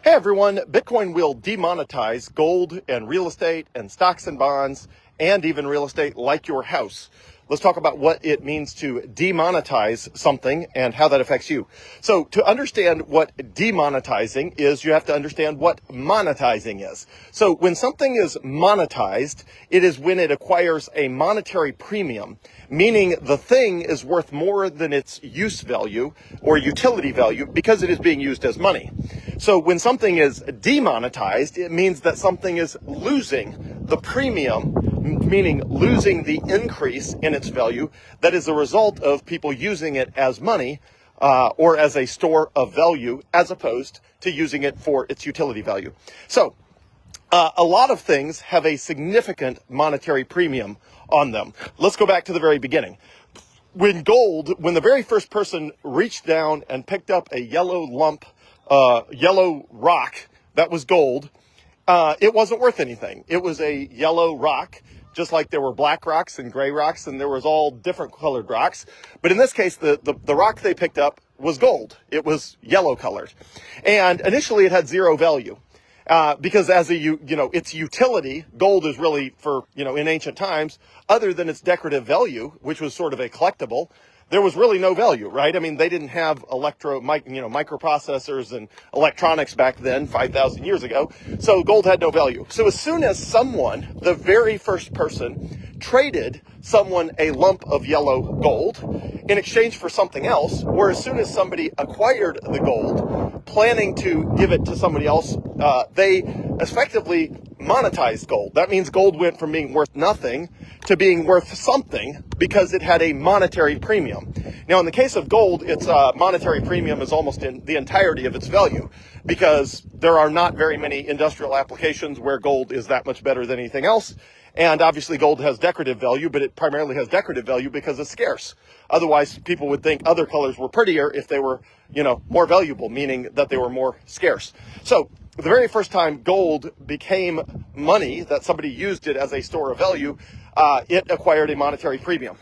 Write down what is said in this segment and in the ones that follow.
Hey everyone, Bitcoin will demonetize gold and real estate and stocks and bonds and even real estate like your house. Let's talk about what it means to demonetize something and how that affects you. So to understand what demonetizing is, you have to understand what monetizing is. So when something is monetized, it is when it acquires a monetary premium, meaning the thing is worth more than its use value or utility value because it is being used as money. So when something is demonetized, it means that something is losing the premium, meaning losing the increase in its value that is a result of people using it as money or as a store of value as opposed to using it for its utility value. So a lot of things have a significant monetary premium on them. Let's go back to the very beginning. When the very first person reached down and picked up a yellow yellow rock that was gold, it wasn't worth anything. It was a yellow rock, just like there were black rocks and gray rocks, and there was all different colored rocks. But in this case, the rock they picked up was gold. It was yellow colored. And initially it had zero value. Because as its utility, gold is really for, in ancient times, other than its decorative value, which was sort of a collectible, there was really no value, right? I mean, they didn't have microprocessors and electronics back then, 5,000 years ago. So gold had no value. So as soon as someone, the very first person, traded someone a lump of yellow gold in exchange for something else, or as soon as somebody acquired the gold, planning to give it to somebody else, they effectively monetized gold. That means gold went from being worth nothing to being worth something because it had a monetary premium. Now, in the case of gold, its monetary premium is almost in the entirety of its value because there are not very many industrial applications where gold is that much better than anything else. And obviously gold has decorative value, but it primarily has decorative value because it's scarce. Otherwise, people would think other colors were prettier if they were, more valuable, meaning that they were more scarce. So the very first time gold became money, that somebody used it as a store of value, it acquired a monetary premium.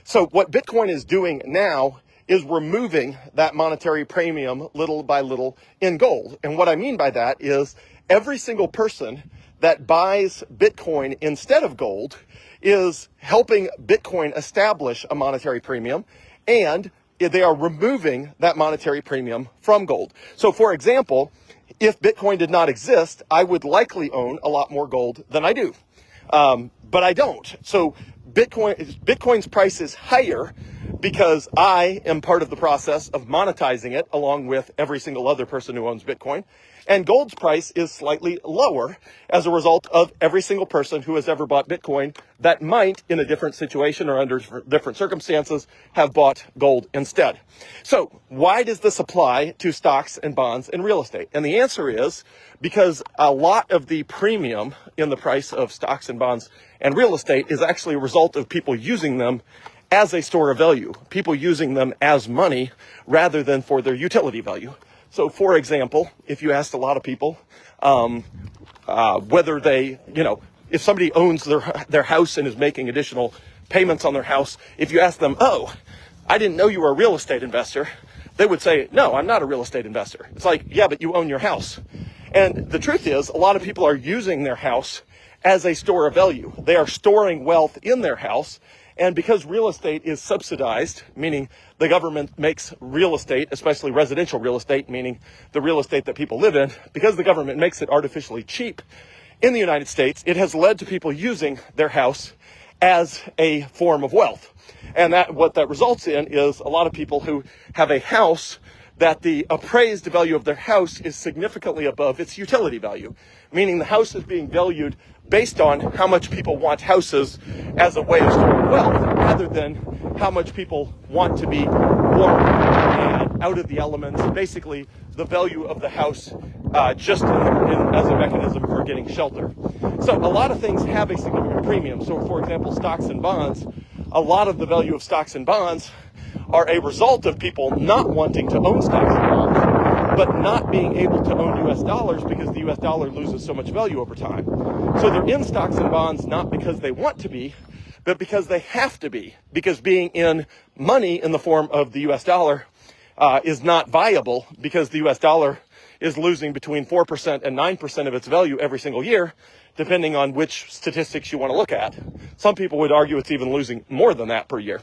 So what Bitcoin is doing now is removing that monetary premium little by little in gold. And what I mean by that is every single person that buys Bitcoin instead of gold is helping Bitcoin establish a monetary premium, and they are removing that monetary premium from gold. So for example, if Bitcoin did not exist, I would likely own a lot more gold than I do. But I don't. So Bitcoin's price is higher because I am part of the process of monetizing it along with every single other person who owns Bitcoin. And gold's price is slightly lower as a result of every single person who has ever bought Bitcoin that might, in a different situation or under different circumstances, have bought gold instead. So why does this apply to stocks and bonds and real estate? And the answer is because a lot of the premium in the price of stocks and bonds and real estate is actually a result of people using them as a store of value, people using them as money rather than for their utility value. So, for example, if you asked a lot of people whether they, if somebody owns their house and is making additional payments on their house, if you ask them, oh, I didn't know you were a real estate investor, they would say, no, I'm not a real estate investor. It's like, yeah, but you own your house. And the truth is, a lot of people are using their house as a store of value. They are storing wealth in their house. And because real estate is subsidized, meaning the government makes real estate, especially residential real estate, meaning the real estate that people live in, because the government makes it artificially cheap in the United States, it has led to people using their house as a form of wealth. And what that results in is a lot of people who have a house that the appraised value of their house is significantly above its utility value, meaning the house is being valued based on how much people want houses as a way of storing wealth, rather than how much people want to be warm and out of the elements, basically the value of the house just as a mechanism for getting shelter. So a lot of things have a significant premium. So for example, stocks and bonds, a lot of the value of stocks and bonds are a result of people not wanting to own stocks and bonds, but not being able to own US dollars because the US dollar loses so much value over time. So they're in stocks and bonds not because they want to be, but because they have to be, because being in money in the form of the US dollar is not viable because the US dollar is losing between 4% and 9% of its value every single year, depending on which statistics you want to look at. Some people would argue it's even losing more than that per year.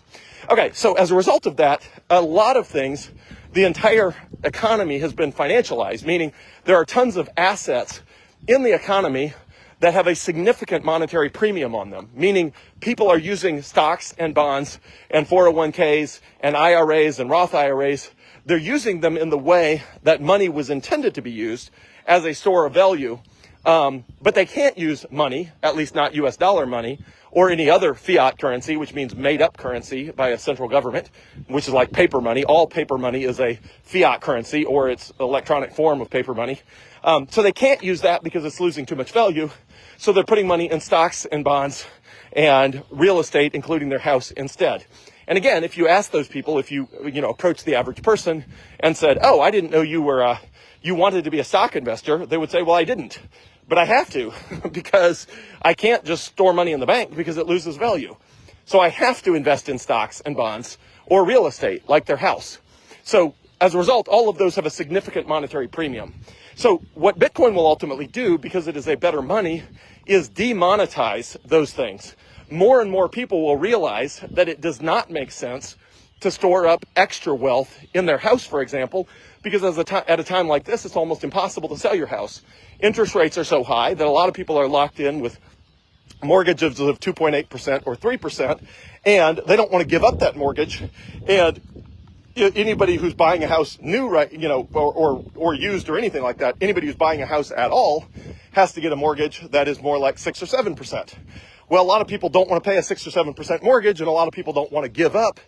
Okay, so as a result of that, a lot of things, the entire economy has been financialized, meaning there are tons of assets in the economy that have a significant monetary premium on them, meaning people are using stocks and bonds and 401ks and IRAs and Roth IRAs. They're using them in the way that money was intended to be used, as a store of value. But they can't use money, at least not US dollar money, or any other fiat currency, which means made up currency by a central government, which is like paper money. All paper money is a fiat currency, or its electronic form of paper money. So they can't use that because it's losing too much value. So they're putting money in stocks and bonds and real estate, including their house, instead. And again, if you ask those people, if you approach the average person and said, "Oh, I didn't know you wanted to be a stock investor," they would say, "Well, I didn't, but I have to because I can't just store money in the bank because it loses value. So I have to invest in stocks and bonds or real estate like their house." So as a result, all of those have a significant monetary premium. So what Bitcoin will ultimately do, because it is a better money, is demonetize those things. More and more people will realize that it does not make sense to store up extra wealth in their house, for example, because at a time like this, it's almost impossible to sell your house. Interest rates are so high that a lot of people are locked in with mortgages of 2.8% or 3%, and they don't want to give up that mortgage. And anybody who's buying a house new, right, or used or anything like that, anybody who's buying a house at all has to get a mortgage that is more like 6 or 7%. Well, a lot of people don't want to pay a 6 or 7% mortgage, and a lot of people don't want to give up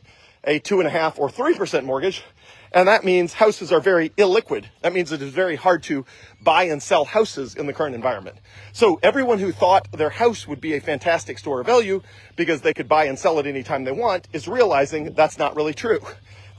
a 2.5 or 3% mortgage. And that means houses are very illiquid. That means it is very hard to buy and sell houses in the current environment. So everyone who thought their house would be a fantastic store of value because they could buy and sell it anytime they want is realizing that's not really true.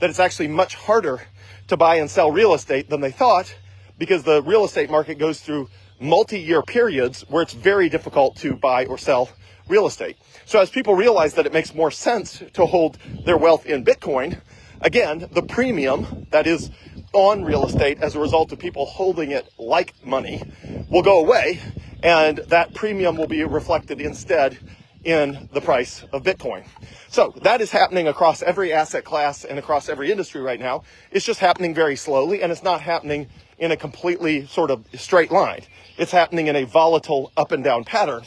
That it's actually much harder to buy and sell real estate than they thought, because the real estate market goes through multi-year periods where it's very difficult to buy or sell real estate. So as people realize that it makes more sense to hold their wealth in Bitcoin, again, the premium that is on real estate as a result of people holding it like money will go away, and that premium will be reflected instead in the price of Bitcoin. So that is happening across every asset class and across every industry right now. It's just happening very slowly, and it's not happening in a completely sort of straight line. It's happening in a volatile up and down pattern.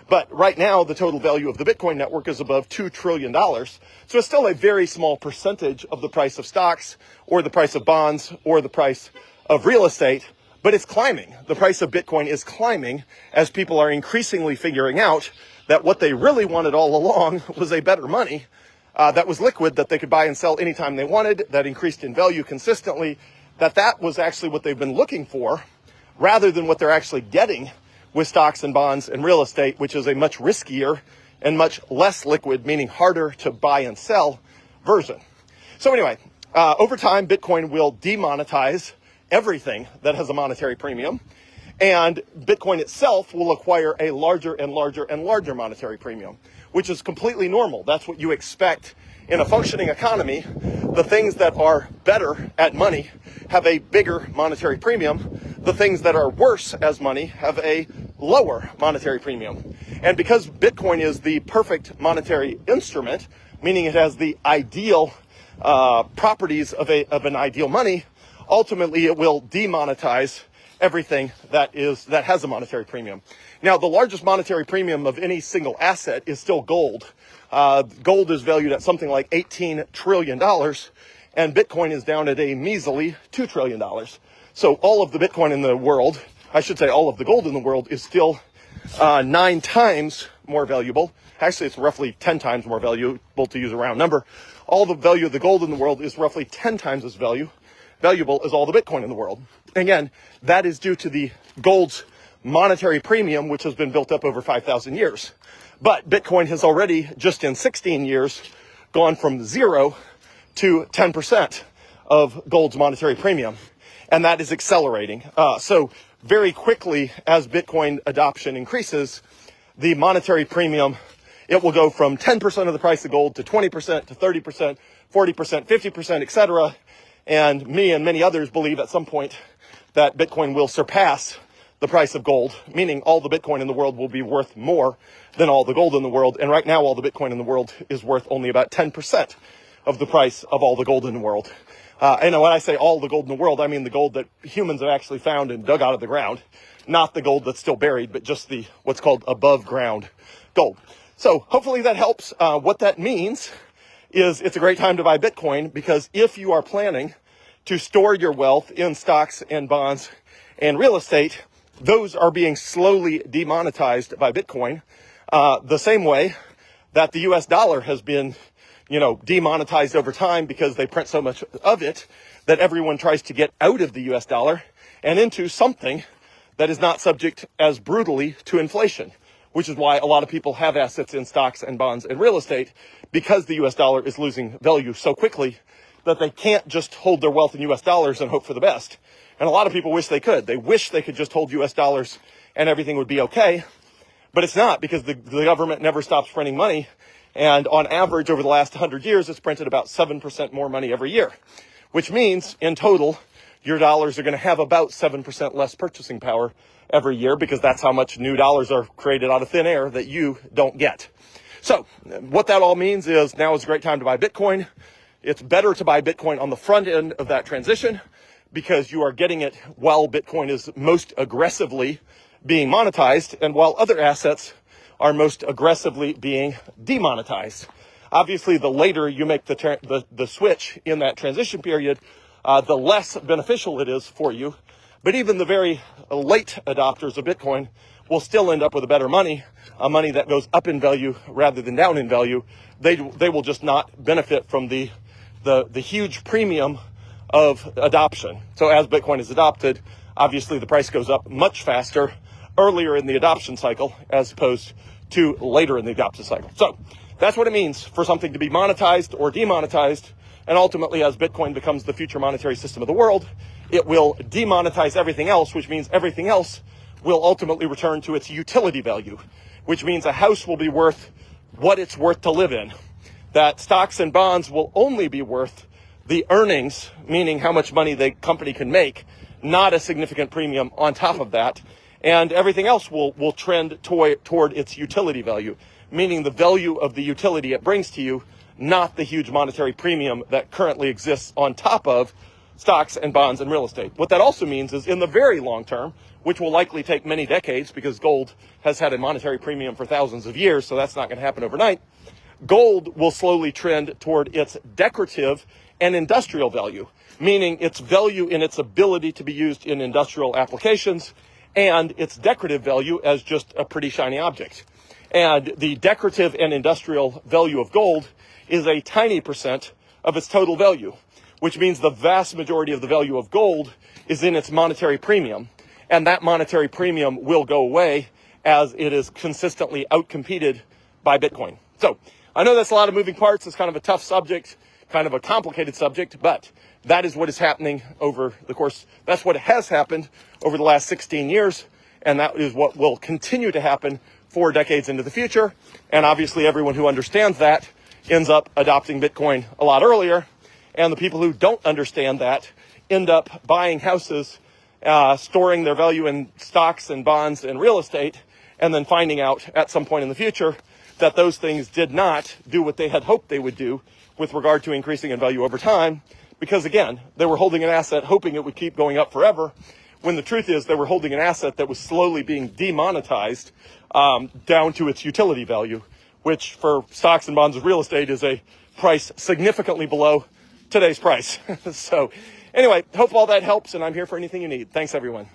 But right now, the total value of the Bitcoin network is above $2 trillion. So it's still a very small percentage of the price of stocks or the price of bonds or the price of real estate, but it's climbing. The price of Bitcoin is climbing as people are increasingly figuring out that what they really wanted all along was a better money that was liquid, that they could buy and sell anytime they wanted, that increased in value consistently, that was actually what they've been looking for, rather than what they're actually getting with stocks and bonds and real estate, which is a much riskier and much less liquid, meaning harder to buy and sell version. So anyway, over time, Bitcoin will demonetize everything that has a monetary premium, and Bitcoin itself will acquire a larger and larger and larger monetary premium, which is completely normal. That's what you expect in a functioning economy. The things that are better at money have a bigger monetary premium. The things that are worse as money have a lower monetary premium. And because Bitcoin is the perfect monetary instrument, meaning it has the ideal properties of an ideal money, ultimately it will demonetize everything that has a monetary premium. Now, the largest monetary premium of any single asset is still gold. Gold is valued at something like $18 trillion, and Bitcoin is down at a measly $2 trillion. So all of the Bitcoin in the world, I should say all of the gold in the world, is still 9 times more valuable. Actually, it's roughly 10 times more valuable, to use a round number. All the value of the gold in the world is roughly 10 times as valuable as all the Bitcoin in the world. Again, that is due to the gold's monetary premium, which has been built up over 5,000 years. But Bitcoin has already, just in 16 years, gone from 0 to 10% of gold's monetary premium. And that is accelerating. So very quickly, as Bitcoin adoption increases, the monetary premium, it will go from 10% of the price of gold to 20% to 30%, 40%, 50%, etc. And me and many others believe at some point that Bitcoin will surpass the price of gold, meaning all the Bitcoin in the world will be worth more than all the gold in the world. And right now, all the Bitcoin in the world is worth only about 10% of the price of all the gold in the world. And when I say all the gold in the world, I mean the gold that humans have actually found and dug out of the ground, not the gold that's still buried, but just the what's called above ground gold. So hopefully that helps. What that means is it's a great time to buy Bitcoin, because if you are planning to store your wealth in stocks and bonds and real estate, those are being slowly demonetized by Bitcoin, the same way that the US dollar has been, demonetized over time, because they print so much of it that everyone tries to get out of the US dollar and into something that is not subject as brutally to inflation, which is why a lot of people have assets in stocks and bonds and real estate, because the US dollar is losing value so quickly that they can't just hold their wealth in US dollars and hope for the best. And a lot of people wish they could. They wish they could just hold US dollars and everything would be okay. But it's not, because the government never stops printing money. And on average, over the last 100 years, it's printed about 7% more money every year, which means in total, your dollars are going to have about 7% less purchasing power every year, because that's how much new dollars are created out of thin air that you don't get. So what that all means is now is a great time to buy Bitcoin. It's better to buy Bitcoin on the front end of that transition, because you are getting it while Bitcoin is most aggressively being monetized and while other assets are most aggressively being demonetized. Obviously, the later you make the switch in that transition period, the less beneficial it is for you. But even the very late adopters of Bitcoin will still end up with a better money, a money that goes up in value rather than down in value. They will just not benefit from the huge premium of adoption. So as Bitcoin is adopted, obviously the price goes up much faster earlier in the adoption cycle as opposed to later in the adoption cycle. So that's what it means for something to be monetized or demonetized. And ultimately, as Bitcoin becomes the future monetary system of the world, it will demonetize everything else, which means everything else will ultimately return to its utility value, which means a house will be worth what it's worth to live in. That stocks and bonds will only be worth the earnings, meaning how much money the company can make, not a significant premium on top of that. And everything else will trend toward its utility value, meaning the value of the utility it brings to you, not the huge monetary premium that currently exists on top of stocks and bonds and real estate. What that also means is in the very long term, which will likely take many decades because gold has had a monetary premium for thousands of years, so that's not going to happen overnight, gold will slowly trend toward its decorative and industrial value, meaning its value in its ability to be used in industrial applications and its decorative value as just a pretty shiny object. And the decorative and industrial value of gold is a tiny percent of its total value, which means the vast majority of the value of gold is in its monetary premium. And that monetary premium will go away as it is consistently outcompeted by Bitcoin. So I know that's a lot of moving parts. It's kind of a tough subject, kind of a complicated subject, but that is what is happening over the course. That's what has happened over the last 16 years. And that is what will continue to happen 4 decades into the future. And obviously everyone who understands that ends up adopting Bitcoin a lot earlier. And the people who don't understand that end up buying houses, storing their value in stocks and bonds and real estate, and then finding out at some point in the future that those things did not do what they had hoped they would do with regard to increasing in value over time. Because again, they were holding an asset hoping it would keep going up forever, when the truth is they were holding an asset that was slowly being demonetized down to its utility value, which for stocks and bonds and real estate is a price significantly below today's price. So anyway, hope all that helps, and I'm here for anything you need. Thanks, everyone.